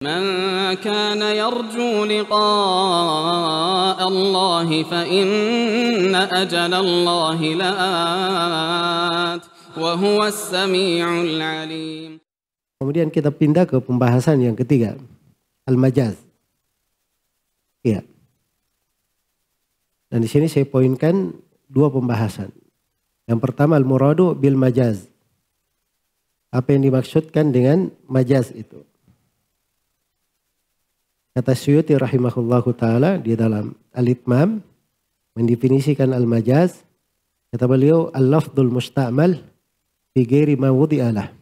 من كان يرجو لقاء الله فإن أجل الله لآت وهو السميع العليم. Kemudian kita pindah ke pembahasan yang ketiga, al-majaz. Iya. Dan di sini saya poinkan dua pembahasan. Yang pertama al-muradu bil majaz. Apa yang dimaksudkan dengan majaz itu? Kata Suyuti rahimahullahu ta'ala di dalam Al-Itmam mendefinisikan al-majaz. Kata beliau, al-lafdul musta'mal fi ghairi ma wudi'alah.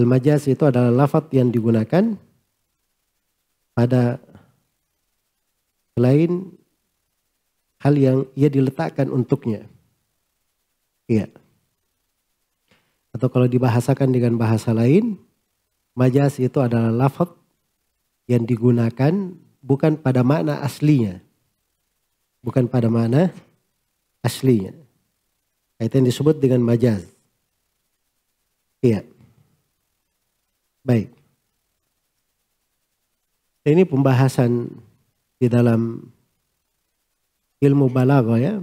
Al-majaz itu adalah lafaz yang digunakan pada selain hal yang ia diletakkan untuknya. Iya. Atau kalau dibahasakan dengan bahasa lain, majaz itu adalah lafaz yang digunakan bukan pada makna aslinya. Bukan pada makna aslinya. Itu yang disebut dengan majaz. Iya. Baik. Ini pembahasan di dalam ilmu balaghah ya.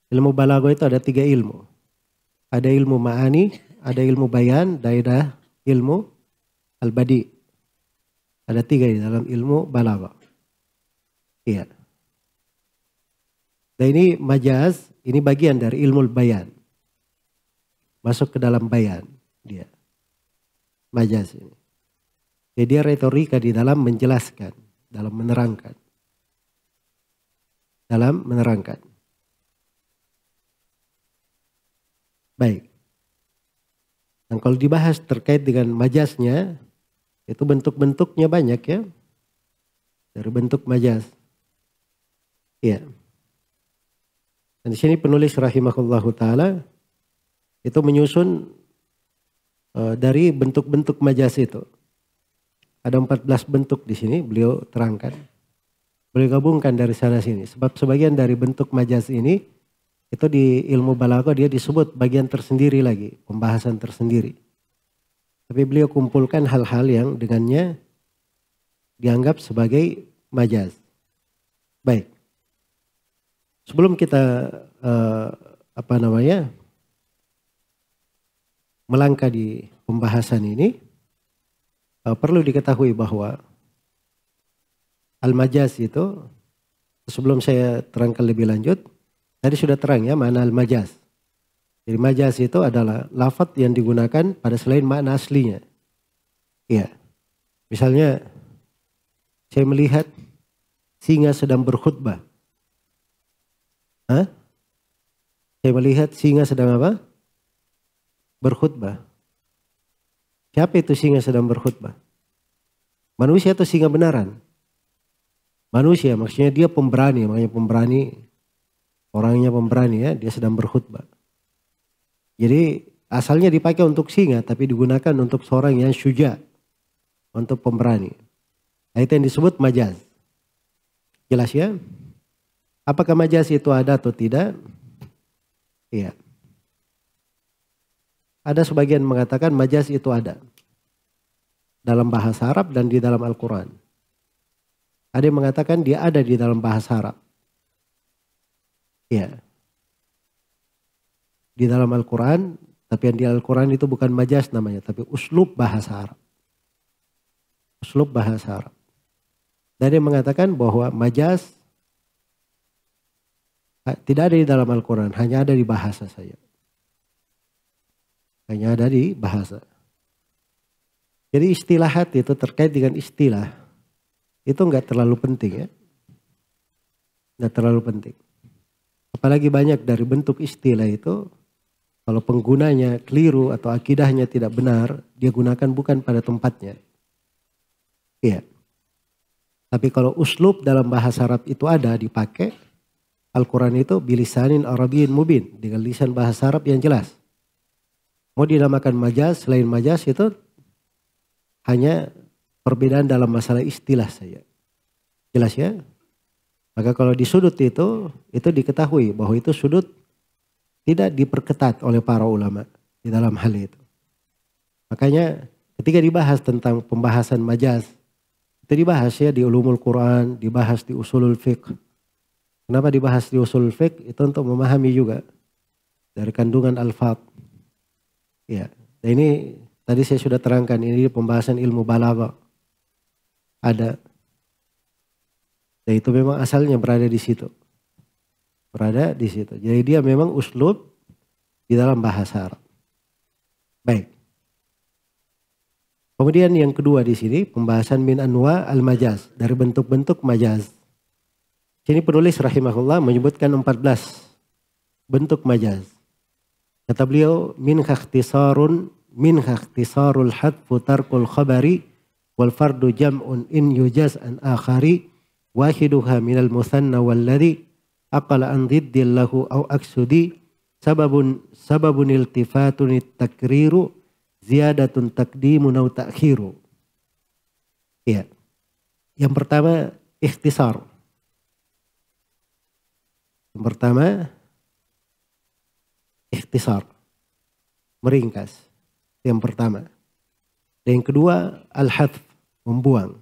Ilmu balaghah itu ada 3 ilmu. Ada ilmu ma'ani, ada ilmu bayan, dan ada ilmu al-badi'. Ada 3 di dalam ilmu balaghah. Iya. Dan ini majaz, ini bagian dari ilmu bayan. Masuk ke dalam bayan dia. Majaz ini. Jadi dia retorika di dalam menjelaskan, dalam menerangkan. Dalam menerangkan. Baik. Dan kalau dibahas terkait dengan majaznya, itu bentuk-bentuknya banyak ya. Dari bentuk majaz. Iya. Dan di sini penulis rahimahullahu ta'ala itu menyusun dari bentuk-bentuk majaz itu. Ada 14 bentuk di sini beliau terangkan. Beliau gabungkan dari sana sini. Sebab sebagian dari bentuk majaz ini itu di ilmu balaghah dia disebut bagian tersendiri lagi. Pembahasan tersendiri. Tapi beliau kumpulkan hal-hal yang dengannya dianggap sebagai majaz. Baik. Sebelum kita melangkah di pembahasan ini, perlu diketahui bahwa al-majaz itu, sebelum saya terangkan lebih lanjut, tadi sudah terang ya mana al-majaz. Jadi majaz itu adalah lafaz yang digunakan pada selain makna aslinya. Iya. Misalnya saya melihat singa sedang berkhutbah. Hah? Saya melihat singa sedang apa? Berkhutbah. Siapa itu singa sedang berkhutbah? Manusia atau singa benaran? Manusia, maksudnya dia pemberani, makanya pemberani, orangnya pemberani ya, dia sedang berkhutbah. Jadi asalnya dipakai untuk singa tapi digunakan untuk seorang yang syuja. Untuk pemberani. Nah, itu yang disebut majaz. Jelas ya? Apakah majaz itu ada atau tidak? Iya. Ada sebagian mengatakan majaz itu ada. Dalam bahasa Arab dan di dalam Al-Quran. Ada yang mengatakan dia ada di dalam bahasa Arab. Iya. Di dalam Al-Quran, tapi yang di Al-Quran itu bukan majaz namanya, tapi uslub bahasa Arab. Uslub bahasa Arab. Dan dia mengatakan bahwa majaz tidak ada di dalam Al-Quran, hanya ada di bahasa saja. Hanya ada di bahasa. Jadi istilahat itu terkait dengan istilah, itu enggak terlalu penting ya. Enggak terlalu penting. Apalagi banyak dari bentuk istilah itu, kalau penggunanya keliru atau akidahnya tidak benar, dia gunakan bukan pada tempatnya. Iya. Tapi kalau uslub dalam bahasa Arab itu ada dipakai, Al-Quran itu bilisanin Arabiyyin mubin, dengan lisan bahasa Arab yang jelas. Mau dinamakan majaz, selain majaz itu hanya perbedaan dalam masalah istilah saja. Jelas ya? Maka kalau di sudut itu diketahui bahwa itu sudut tidak diperketat oleh para ulama di dalam hal itu. Makanya Ketika dibahas tentang pembahasan majaz, itu dibahas ya di ulumul Quran, dibahas di usulul fiqh. Kenapa dibahas di usulul fiqh? Itu untuk memahami juga dari kandungan alfaz. Ya, dan ini tadi saya sudah terangkan, ini pembahasan ilmu balaghah. Ada. Dan itu memang asalnya berada di situ. Berada di situ. Jadi dia memang uslub di dalam bahasa Arab. Baik. Kemudian yang kedua di sini pembahasan min anwa al-majaz, dari bentuk-bentuk majaz. Sini penulis rahimahullah menyebutkan 14 bentuk majaz. Kata beliau minha ikhtisarul hadfu tarkul khabari wal fardu jam'un in yujaz an akhari wahiduha minal muthanna walladhi aqala an diddil lahu aw aksudi sababun iltifatun takriru ziyadatun takdimun aw ta'khiru. Ya. Yang pertama ikhtisar. Yang pertama ikhtisar. Meringkas. Yang pertama. Dan yang kedua al-hadf, membuang.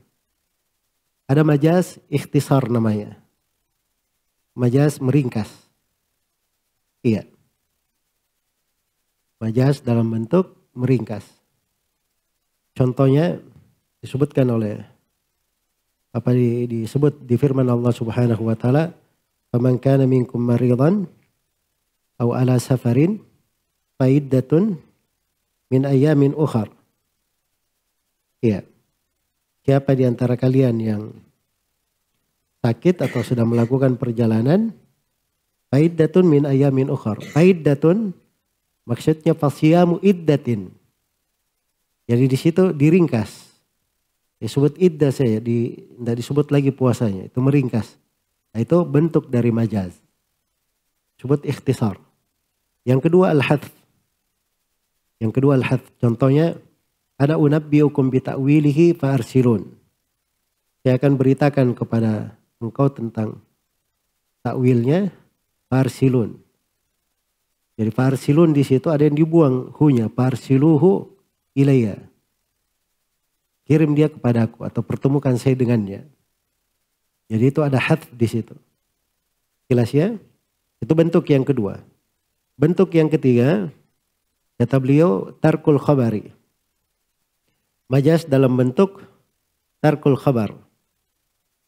Ada majaz ikhtisar namanya. Majaz meringkas. Iya. Majaz dalam bentuk meringkas. Contohnya disebutkan oleh disebut di firman Allah Subhanahu wa taala, "Faman kana minkum maridan aw ala safarin fa iddatun min ayamin ukhar." Iya. Siapa di antara kalian yang sakit atau sedang melakukan perjalanan, fa iddatun min ayamin ukhar. Fa iddatun maksudnya fasiyamu iddatin. Jadi di situ diringkas. Disebut iddah saya, tidak disebut lagi puasanya. Itu meringkas. Nah, itu bentuk dari majaz. Disebut ikhtisar. Yang kedua al-hadf. Contohnya, ana unabbiukum bita'wilihi fa'arsilun. Saya akan beritakan kepada engkau tentang takwilnya, fa'arsilun. Jadi farsilun di situ ada yang dibuang hunya, farsiluhu ilayya. Kirim dia kepadaku atau pertemukan saya dengannya. Jadi itu ada hadf di situ. Jelas ya? Itu bentuk yang kedua. Bentuk yang ketiga, kata beliau tarkul khabari. Majaz dalam bentuk tarkul khabar.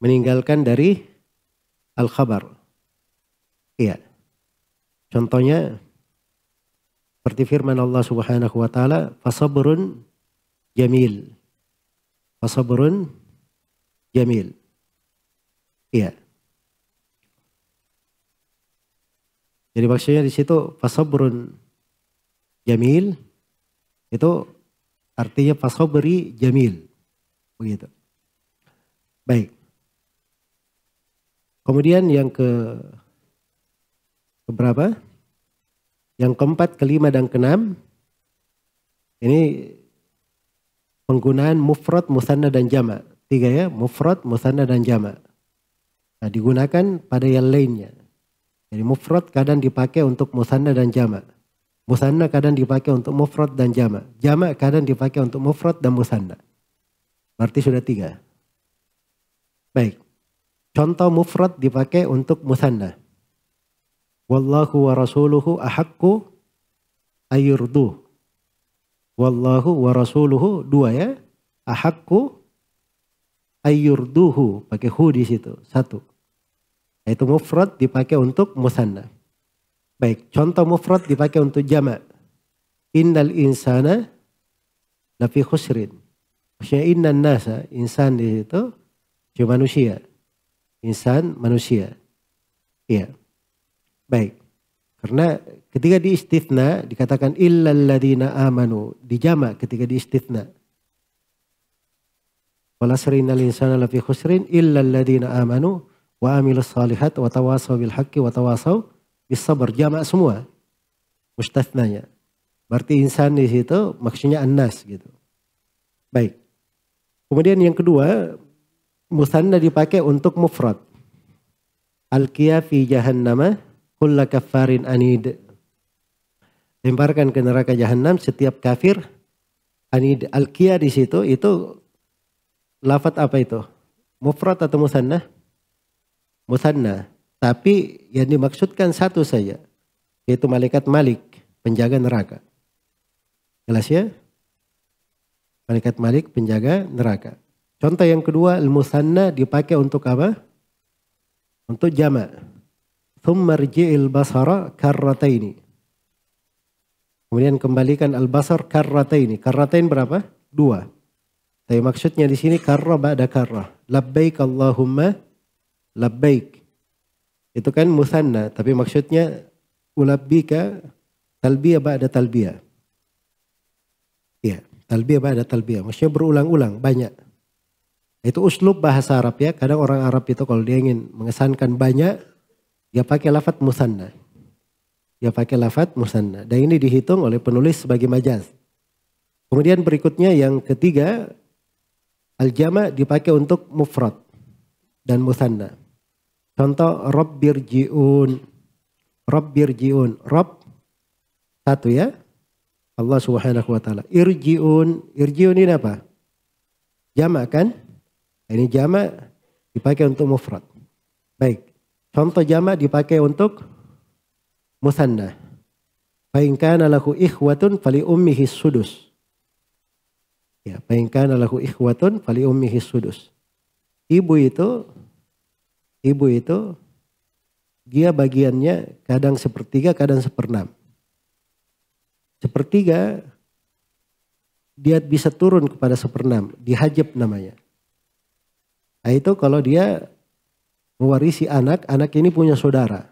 Meninggalkan dari al-khabar. Iya. Contohnya seperti firman Allah Subhanahu wa taala, fasabrun jamil. Fasabrun jamil. Iya. Jadi maksudnya di situ fasabrun jamil itu artinya fasabri jamil. Begitu. Baik. Kemudian yang keberapa? Yang keempat, kelima, dan keenam, ini penggunaan mufrad, musanna, dan jama'. 3 ya, mufrad, musanna, dan jama'. Nah, digunakan pada yang lainnya. Jadi mufrad kadang dipakai untuk musanna dan jama'. Musanna kadang dipakai untuk mufrad dan jama'. Jama' kadang dipakai untuk mufrad dan musanna. Berarti sudah 3. Baik. Contoh mufrad dipakai untuk musanna. Wallahu wa rasuluhu ahaqqu ayyurduh. Wallahu wa rasuluhu 2 ya. Ahaqqu ayyurduhu. Pakai hu di situ. 1. Itu mufrad dipakai untuk musanna. Baik. Contoh mufrad dipakai untuk jama'. Innal insana lafi khusrin. Maksudnya innan nasa. Insan di situ cuma manusia. Insan manusia. Iya. Baik. Karena ketika diistitsna dikatakan illal ladzina amanu, dijama ketika diistitsna. Wal asri innal insana lafi khusrin illal ladzina amanu wa amilus shalihat wa tawasaw bil haqqi wa tawasaw bis sabr. Jama semua mustatsnanya. Berarti insan di situ maksudnya annas gitu. Baik. Kemudian yang kedua, musanna dipakai untuk mufrad. Alqiya fi jahannama kulla kaffarin anid. Lemparkan ke neraka jahanam setiap kafir Al-qiyah di situ itu lafaz apa itu? Mufrad atau musanna? Musanna. Tapi yang dimaksudkan satu saja, yaitu malaikat Malik, penjaga neraka. Jelas ya? Malaikat Malik, penjaga neraka. Contoh yang kedua, al-musanna dipakai untuk apa? Untuk jama'. Thumma rji'il basara karrataini. Kemudian kembalikan al-basar karrataini. Karratain berapa? 2. Tapi maksudnya di sini karra ba'da karra. Labbaik Allahumma labbaik. Itu kan musanna, tapi maksudnya ulabbika talbiyah ba'da talbiyah. Ya, talbiyah ba'da talbiyah. Maksudnya berulang-ulang, banyak. Itu uslub bahasa Arab ya. Kadang orang Arab itu kalau dia ingin mengesankan banyak, dia pakai lafaz musanna. Dia pakai lafaz musanna. Dan ini dihitung oleh penulis sebagai majaz. Kemudian berikutnya yang ketiga, al-jama' dipakai untuk mufrad dan musanna. Contoh Rabbirji'un. Rabbirji'un. Rabb satu ya. Allah Subhanahu wa taala. Irji'un. Irji'un ini apa? Jama' kan? Ini jama' dipakai untuk mufrad. Baik. Contoh jama' dipakai untuk musanna. Fa in kana lahu ikhwatun fali ummihi sudus. Ya, fa in kana lahu ikhwatun fali ummihi sudus. Ibu itu dia bagiannya kadang sepertiga, kadang seperenam. Sepertiga dia bisa turun kepada seperenam, dihajab namanya. Nah, itu kalau dia mewarisi anak ini punya saudara.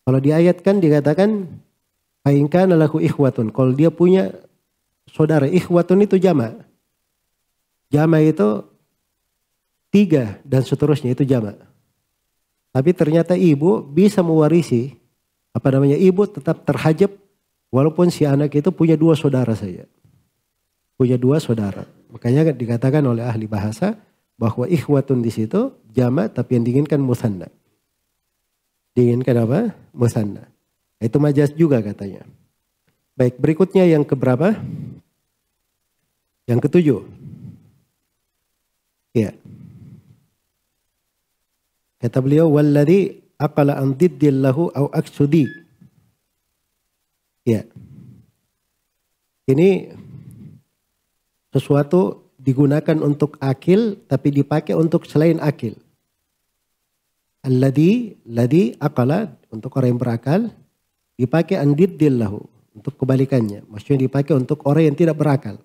Kalau di ayat kan dikatakan fa in kana lahu ikhwatun, kalau dia punya saudara, ikhwatun itu jama'. Jama' itu 3 dan seterusnya, itu jama'. Tapi ternyata ibu bisa mewarisi, ibu tetap terhajab walaupun si anak itu punya 2 saudara saja. Punya 2 saudara. Makanya dikatakan oleh ahli bahasa bahwa ikhwatun di situ jama' tapi yang diinginkan musanna. Diinginkan apa? Musanna. Itu majaz juga katanya. Baik, berikutnya yang keberapa? Yang ke-7. Ya. Kata beliau, walladhi aqala an diddillahu au aksudi. Ya. Ini sesuatu digunakan untuk akil tapi dipakai untuk selain akil. Alladhi aqala untuk orang yang berakal dipakai an diddillahu untuk kebalikannya. Maksudnya dipakai untuk orang yang tidak berakal.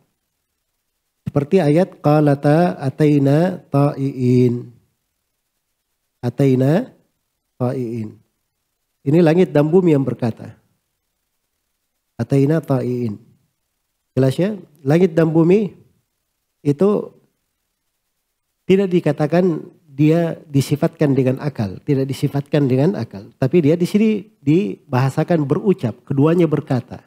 Seperti ayat qalata ataina ta'iin. Ataina ta'iin. Ini langit dan bumi yang berkata. Ataina ta'iin. Jelas ya? Langit dan bumi itu tidak dikatakan dia disifatkan dengan akal, tidak disifatkan dengan akal. Tapi dia di sini dibahasakan berucap, keduanya berkata.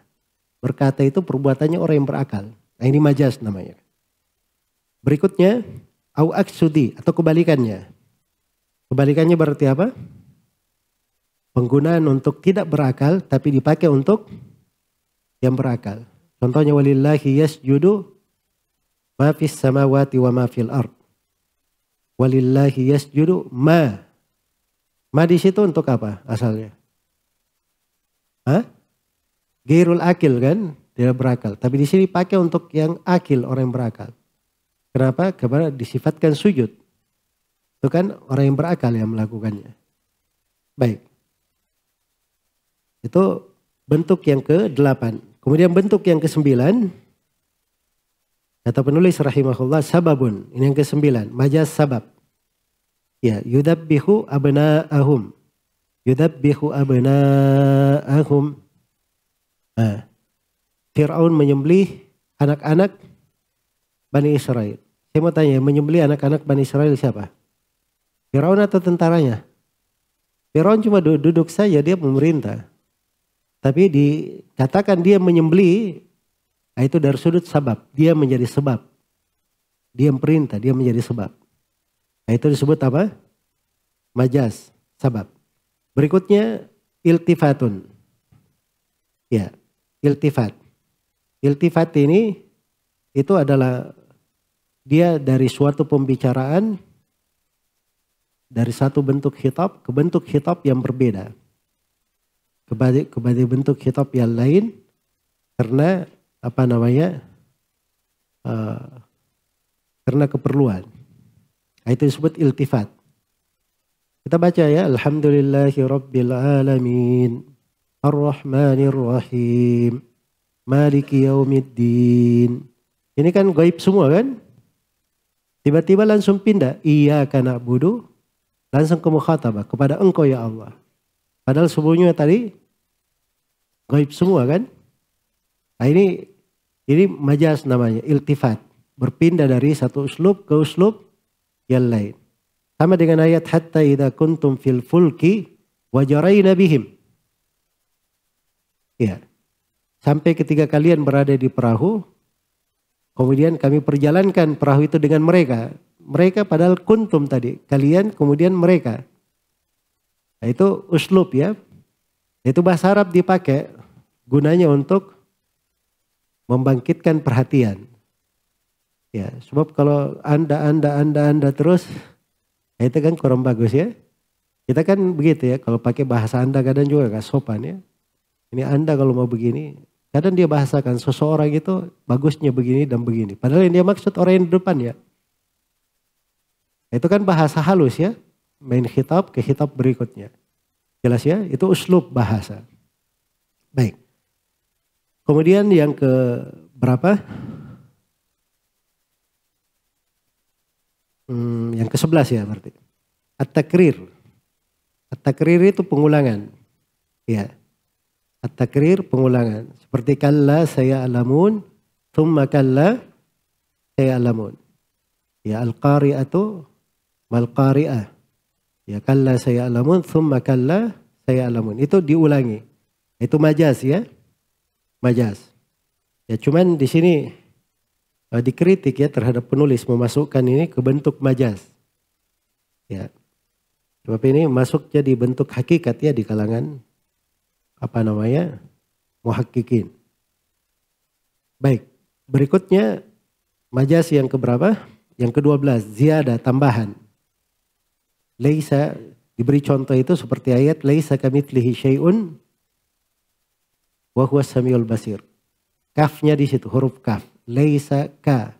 Berkata itu perbuatannya orang yang berakal. Nah, ini majaz namanya. Berikutnya, au aksudi atau kebalikannya. Kebalikannya berarti apa? Penggunaan untuk tidak berakal tapi dipakai untuk yang berakal. Contohnya walillahi yasjudu ma fis samawati wa ma fil ard. Walillahi yasjudu ma. Ma di situ untuk apa asalnya? Hah? Gairul akil kan? Tidak berakal. Tapi di sini pakai untuk yang akil, orang yang berakal. Kenapa? Karena disifatkan sujud. Itu kan orang yang berakal yang melakukannya. Baik. Itu bentuk yang ke-8. Kemudian bentuk yang ke-9. Kata penulis rahimahullah sababun. Ini yang ke-9. Majaz sabab. Ya, yudabbihu abna'ahum. Yudabbihu abna'ahum. Nah, Fir'aun menyembelih anak-anak Bani Israel. Saya mau tanya, menyembelih anak-anak Bani Israel siapa? Fir'aun atau tentaranya? Fir'aun cuma duduk saja, dia pemerintah. Tapi dikatakan dia menyembelih, nah itu dari sudut sabab. Dia menjadi sebab. Dia perintah, dia menjadi sebab. Nah itu disebut apa? Majaz, sabab. Berikutnya iltifatun. Ya, iltifat. Iltifat ini itu adalah dia dari suatu pembicaraan, dari satu bentuk khitab ke bentuk khitab yang berbeda. Kepada bentuk khitab yang lain karena karena keperluan. Itu disebut iltifat. Kita baca ya, alhamdulillahi rabbil alamin, ar-rahmanir rahim, maliki yaumiddin. Ini kan gaib semua kan? Tiba-tiba langsung pindah, iyyaka na'budu, langsung ke mukhatabah, kepada engkau ya Allah. Padahal sebelumnya tadi gaib semua kan? Nah ini majaz namanya, iltifat. Berpindah dari satu uslub ke uslub yang lain. Sama dengan ayat hatta idza kuntum fil fulki wajarayna bihim. Ya. Sampai ketika kalian berada di perahu, kemudian kami perjalankan perahu itu dengan mereka. Mereka padahal kuntum tadi, kalian kemudian mereka. Nah, itu uslub ya. Itu bahasa Arab dipakai gunanya untuk membangkitkan perhatian. Ya, sebab kalau anda terus, itu kan kurang bagus ya. Kita kan begitu ya, kalau pakai bahasa anda kadang juga gak sopan ya. Ini anda kalau mau begini, kadang dia bahasakan seseorang itu bagusnya begini dan begini. Padahal yang dia maksud orang yang di depan ya. Itu kan bahasa halus ya, main khitab ke khitab berikutnya. Jelas ya, itu uslub bahasa. Baik. Kemudian yang ke berapa? Yang ke-11 ya berarti. At-takrir. At-takrir itu pengulangan. Ya. At-takrir pengulangan. Seperti kalla saya alamun, thumma kalla saya alamun. Ya, al-qari'atu mal-qari'ah. Ya, kalla saya alamun, thumma kalla saya alamun. Itu diulangi. Itu majaz ya. Majaz. Ya, cuman di sini dikritik ya terhadap penulis memasukkan ini ke bentuk majaz. Ya. Sebab ini masuk jadi bentuk hakikat ya di kalangan muhakkikin. Baik, berikutnya majaz yang keberapa? Yang ke-12, ziyadah, tambahan. Laisa, diberi contoh itu seperti ayat laisa kamitslihi syai'un wa huwas samiul basir. Kafnya di situ, huruf kaf. Laisa ka.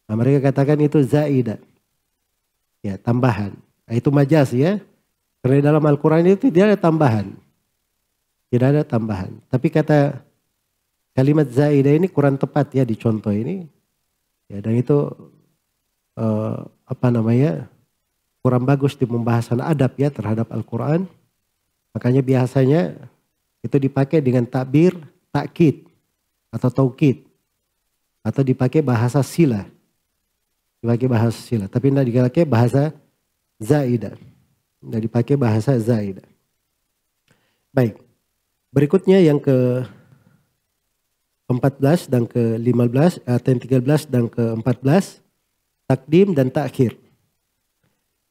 Nah, mereka katakan itu zaidah. Ya, tambahan. Nah, itu majaz ya. Karena dalam Al-Quran itu tidak ada tambahan. Tidak ada tambahan. Tapi kata kalimat zaidah ini kurang tepat ya di contoh ini. Ya, dan itu kurang bagus di pembahasan adab ya terhadap Al-Quran. Makanya biasanya itu dipakai dengan takbir, takkid atau taukid. Atau dipakai bahasa sila. Dipakai bahasa sila. Tapi tidak dipakai bahasa zaidah. Tidak dipakai bahasa zaidah. Baik. Berikutnya yang ke-14 dan ke-15. Atau yang 13 dan ke-14. Takdim dan takhir.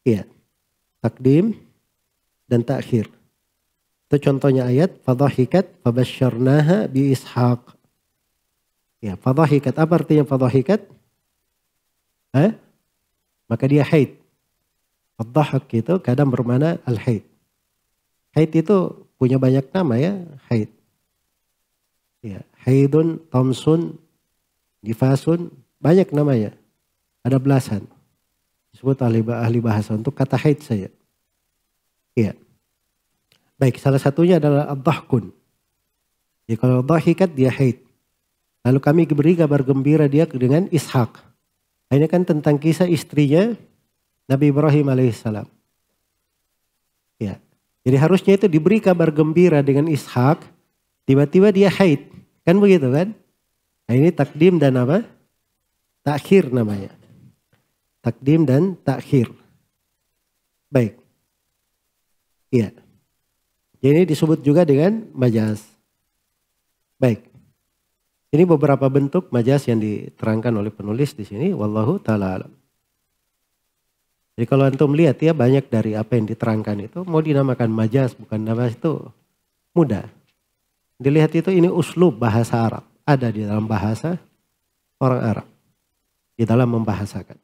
Iya. Takdim dan takhir. Itu contohnya ayat. Fadhahikat fabasyarnaha bi ishaq. Ya, fadhahikat. Apa artinya fadhahikat? Maka dia haid. Ad-dhahak itu kadang bermakna al-haid. Haid itu punya banyak nama ya, haid. Ya, haidun, tamsun, nifasun, banyak namanya. Ada belasan. Disebut ahli bahasa untuk kata haid saja. Ya. Baik, salah satunya adalah ad-dhahkun. Ya, kalau dhahikat dia haid. Lalu kami beri kabar gembira dia dengan Ishak. Ini kan tentang kisah istrinya Nabi Ibrahim alaihissalam. Ya. Jadi harusnya itu diberi kabar gembira dengan Ishak. Tiba-tiba dia haid. Kan begitu kan? Nah, ini takdim dan apa? Takhir namanya. Takdim dan takhir. Baik. Iya. Ini disebut juga dengan majaz. Baik. Ini beberapa bentuk majaz yang diterangkan oleh penulis di sini. Wallahu ta'ala alam. Jadi kalau antum lihat ya banyak dari apa yang diterangkan itu mau dinamakan majaz bukan nama itu mudah. Dilihat itu ini uslub bahasa Arab. Ada di dalam bahasa orang Arab di dalam membahasakan.